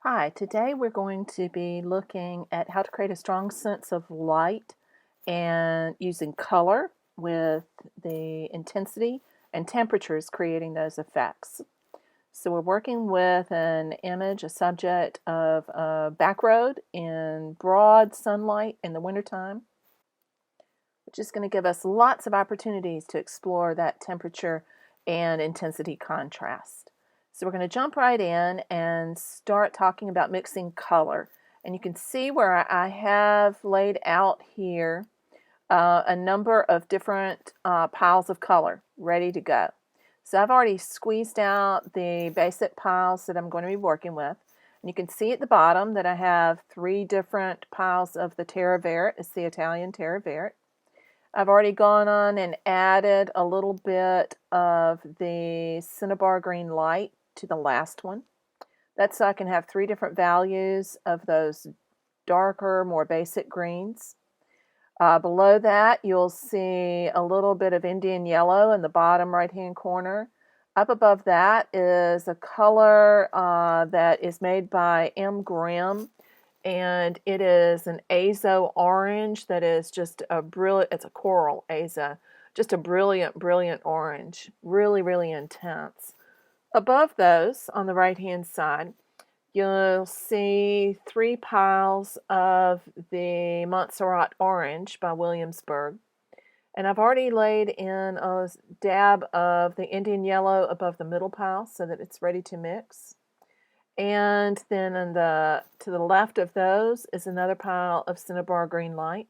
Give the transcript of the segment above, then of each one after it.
Hi, today we're going to be looking at how to create a strong sense of light and using color with the intensity and temperatures creating those effects. So we're working with an image, a subject of a back road in broad sunlight in the wintertime, which is going to give us lots of opportunities to explore that temperature and intensity contrast. So we're going to jump right in and start talking about mixing color. And you can see where I have laid out here a number of different piles of color ready to go. So I've already squeezed out the basic piles that I'm going to be working with. And you can see at the bottom that I have 3 different piles of the Terra Verte. It's the Italian Terra Verte. I've already gone on and added a little bit of the Cinnabar Green Light to the last one. That's so I can have 3 different values of those darker, more basic greens. Below that, you'll see a little bit of Indian yellow in the bottom right-hand corner. Up above that is a color that is made by M. Grimm, and it is an azo orange that is just a brilliant, it's a coral azo, just a brilliant, brilliant orange, really, really intense. Above those, on the right-hand side, you'll see 3 piles of the Montserrat Orange by Williamsburg. And I've already laid in a dab of the Indian Yellow above the middle pile so that it's ready to mix. And then to the left of those is another pile of Cinnabar Green Light.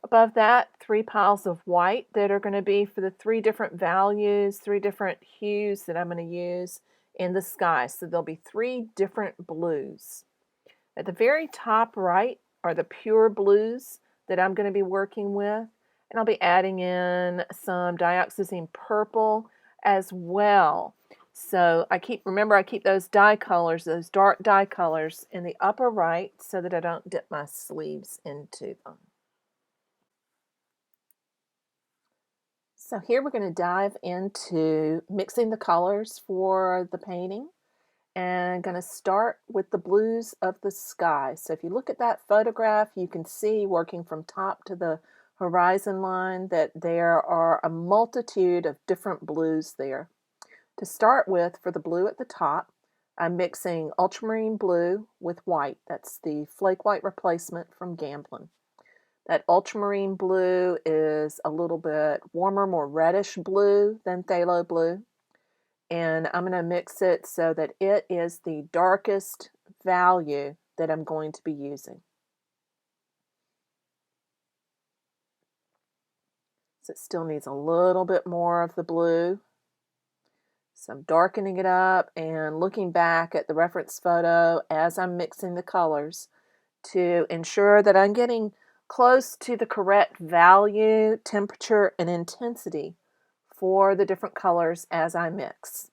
Above that, 3 piles of white that are going to be for the 3 different values, 3 different hues that I'm going to use in the sky. So there'll be 3 different blues. At the very top right are the pure blues that I'm going to be working with. And I'll be adding in some dioxazine purple as well. So I keep those dye colors, those dark dye colors in the upper right so that I don't dip my sleeves into them. So here we're going to dive into mixing the colors for the painting, and going to start with the blues of the sky. So if you look at that photograph, you can see working from top to the horizon line that there are a multitude of different blues there. To start with, for the blue at the top, I'm mixing ultramarine blue with white. That's the flake white replacement from Gamblin. That ultramarine blue is a little bit warmer, more reddish blue than phthalo blue. And I'm going to mix it so that it is the darkest value that I'm going to be using. So it still needs a little bit more of the blue. So I'm darkening it up and looking back at the reference photo as I'm mixing the colors to ensure that I'm getting close to the correct value, temperature, and intensity for the different colors as I mix.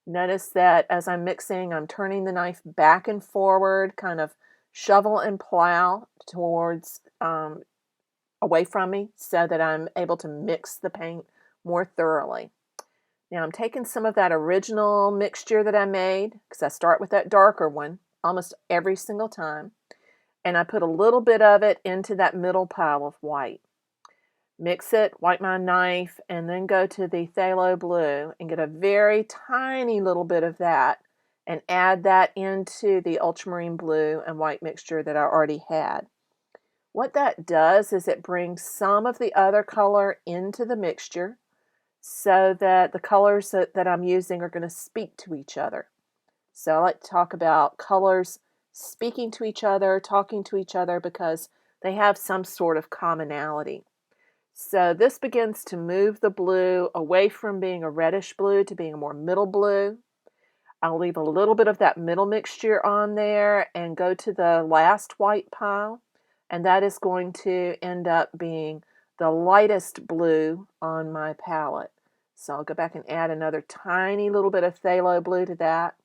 Notice that as I'm mixing, I'm turning the knife back and forward, kind of shovel and plow towards away from me so that I'm able to mix the paint more thoroughly. Now I'm taking some of that original mixture that I made, because I start with that darker one almost every single time, and I put a little bit of it into that middle pile of white. Mix it, wipe my knife, and then go to the phthalo blue and get a very tiny little bit of that and add that into the ultramarine blue and white mixture that I already had. What that does is it brings some of the other color into the mixture so that the colors that I'm using are going to speak to each other. So I like to talk about colors speaking to each other, talking to each other, because they have some sort of commonality. So this begins to move the blue away from being a reddish blue to being a more middle blue. I'll leave a little bit of that middle mixture on there and go to the last white pile, and that is going to end up being the lightest blue on my palette. So I'll go back and add another tiny little bit of phthalo blue to that,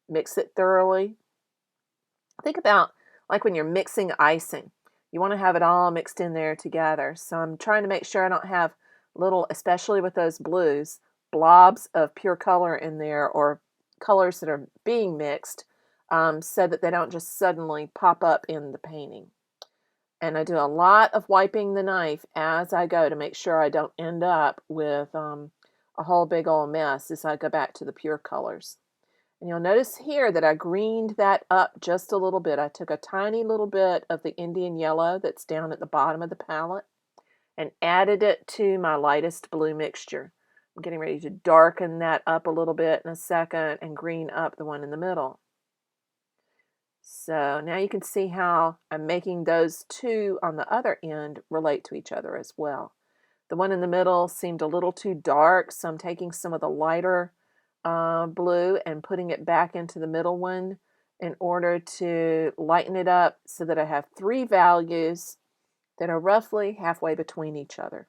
mix it thoroughly. Think about like when you're mixing icing. You want to have it all mixed in there together. So I'm trying to make sure I don't have little, especially with those blues, blobs of pure color in there or colors that are being mixed so that they don't just suddenly pop up in the painting. And I do a lot of wiping the knife as I go to make sure I don't end up with a whole big old mess as I go back to the pure colors. And you'll notice here that I greened that up just a little bit. I took a tiny little bit of the Indian yellow that's down at the bottom of the palette and added it to my lightest blue mixture. I'm getting ready to darken that up a little bit in a second and green up the one in the middle. So now you can see how I'm making those two on the other end relate to each other as well. The one in the middle seemed a little too dark, so I'm taking some of the lighter blue and putting it back into the middle one in order to lighten it up so that I have three values that are roughly halfway between each other.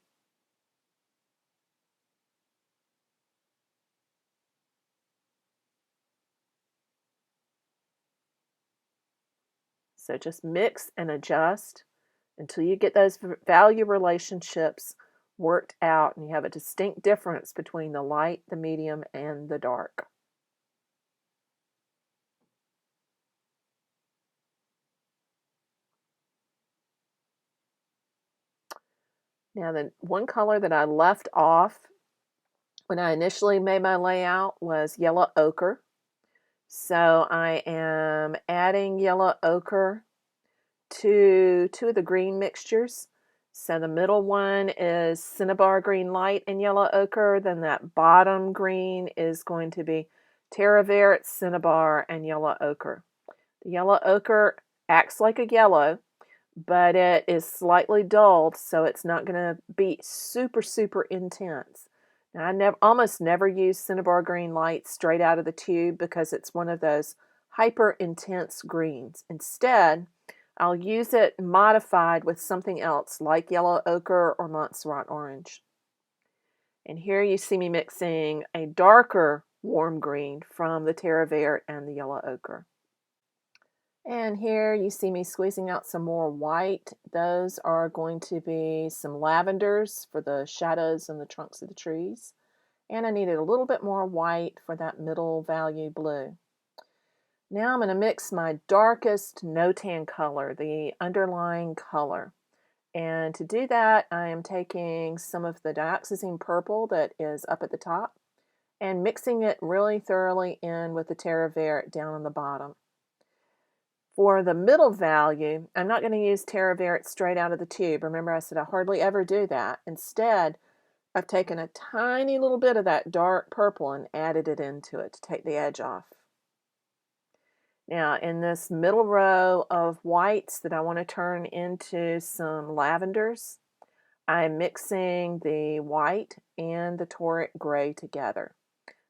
So just mix and adjust until you get those value relationships worked out and you have a distinct difference between the light, the medium, and the dark. Now, the one color that I left off when I initially made my layout was yellow ochre. So I am adding yellow ochre to two of the green mixtures. So the middle one is cinnabar green light and yellow ochre. Then that bottom green is going to be terra verte, cinnabar, and yellow ochre. The yellow ochre acts like a yellow, but it is slightly dulled, so it's not going to be super, super intense. Now, I almost never use cinnabar green light straight out of the tube because it's one of those hyper intense greens. Instead, I'll use it modified with something else like yellow ochre or Montserrat orange. And here you see me mixing a darker warm green from the terra verte and the yellow ochre. And here you see me squeezing out some more white. Those are going to be some lavenders for the shadows and the trunks of the trees. And I needed a little bit more white for that middle value blue. Now I'm going to mix my darkest no tan color, the underlying color. And to do that, I am taking some of the dioxazine purple that is up at the top and mixing it really thoroughly in with the terra verte down on the bottom. For the middle value, I'm not going to use terra verte straight out of the tube. Remember, I said I hardly ever do that. Instead, I've taken a tiny little bit of that dark purple and added it into it to take the edge off. Now, in this middle row of whites that I want to turn into some lavenders, I'm mixing the white and the toric gray together.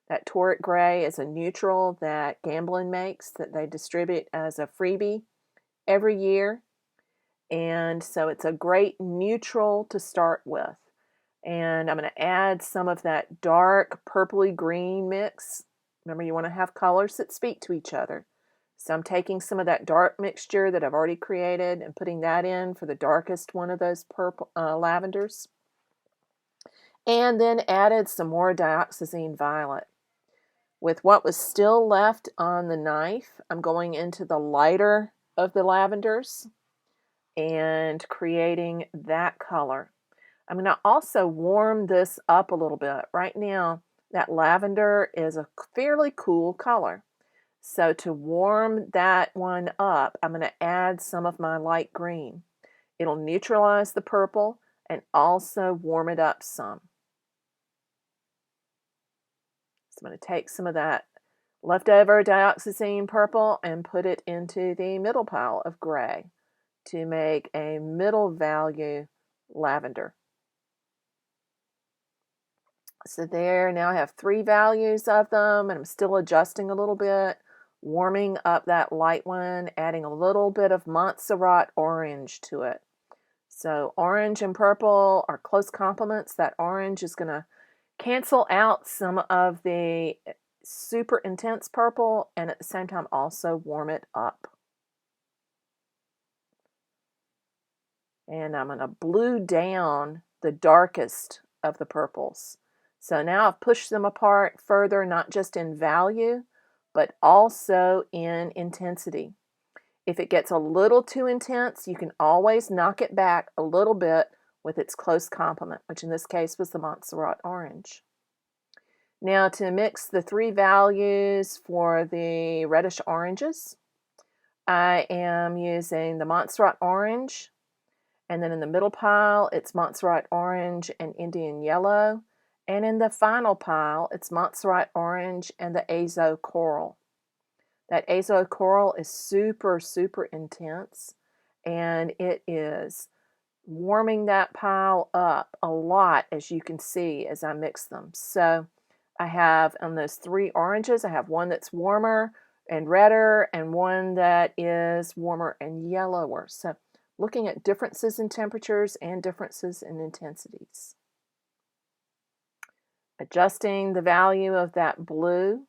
That toric gray is a neutral that Gamblin makes that they distribute as a freebie every year. And so it's a great neutral to start with. And I'm going to add some of that dark purpley green mix. Remember, you want to have colors that speak to each other. So I'm taking some of that dark mixture that I've already created and putting that in for the darkest one of those purple lavenders. And then added some more dioxazine violet. With what was still left on the knife, I'm going into the lighter of the lavenders and creating that color. I'm going to also warm this up a little bit. Right now, that lavender is a fairly cool color. So to warm that one up, I'm going to add some of my light green. It'll neutralize the purple and also warm it up some. So I'm going to take some of that leftover dioxazine purple and put it into the middle pile of gray to make a middle value lavender. So there, now I have three values of them, and I'm still adjusting a little bit, warming up that light one, adding a little bit of Montserrat orange to it. So orange and purple are close complements. That orange is going to cancel out some of the super intense purple and at the same time also warm it up. And I'm going to blue down the darkest of the purples. So now I've pushed them apart further, not just in value, but also in intensity. If it gets a little too intense, you can always knock it back a little bit with its close complement, which in this case was the Montserrat orange. Now to mix the three values for the reddish oranges, I am using the Montserrat orange, and then in the middle pile it's Montserrat orange and Indian yellow, and in the final pile it's Montserrat orange and the azo coral. That azo coral is super, super intense, and it is warming that pile up a lot, as you can see as I mix them. So I have on those three oranges, I have one that's warmer and redder and one that is warmer and yellower. So looking at differences in temperatures and differences in intensities. Adjusting the value of that blue.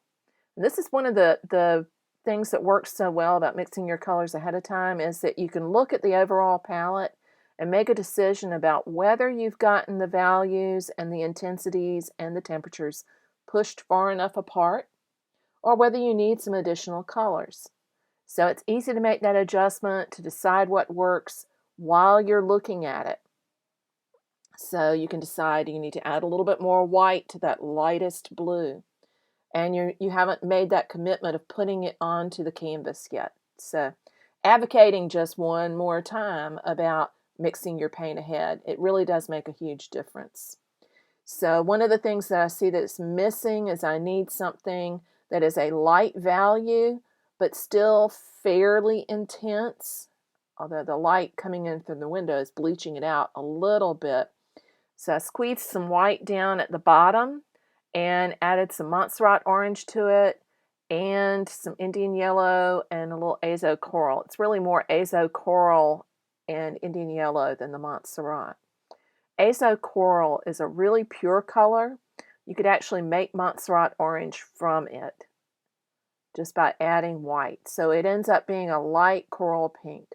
And this is one of the things that works so well about mixing your colors ahead of time, is that you can look at the overall palette and make a decision about whether you've gotten the values and the intensities and the temperatures pushed far enough apart, or whether you need some additional colors. So it's easy to make that adjustment to decide what works while you're looking at it. So you can decide you need to add a little bit more white to that lightest blue, and you haven't made that commitment of putting it onto the canvas yet. So advocating just one more time about mixing your paint ahead, it really does make a huge difference. So one of the things that I see that's missing is I need something that is a light value but still fairly intense, although the light coming in through the window is bleaching it out a little bit. So I squeezed some white down at the bottom and added some Montserrat orange to it and some Indian yellow and a little azo coral. It's really more azo coral and Indian yellow than the Montserrat. Azo coral is a really pure color. You could actually make Montserrat orange from it just by adding white. So it ends up being a light coral pink.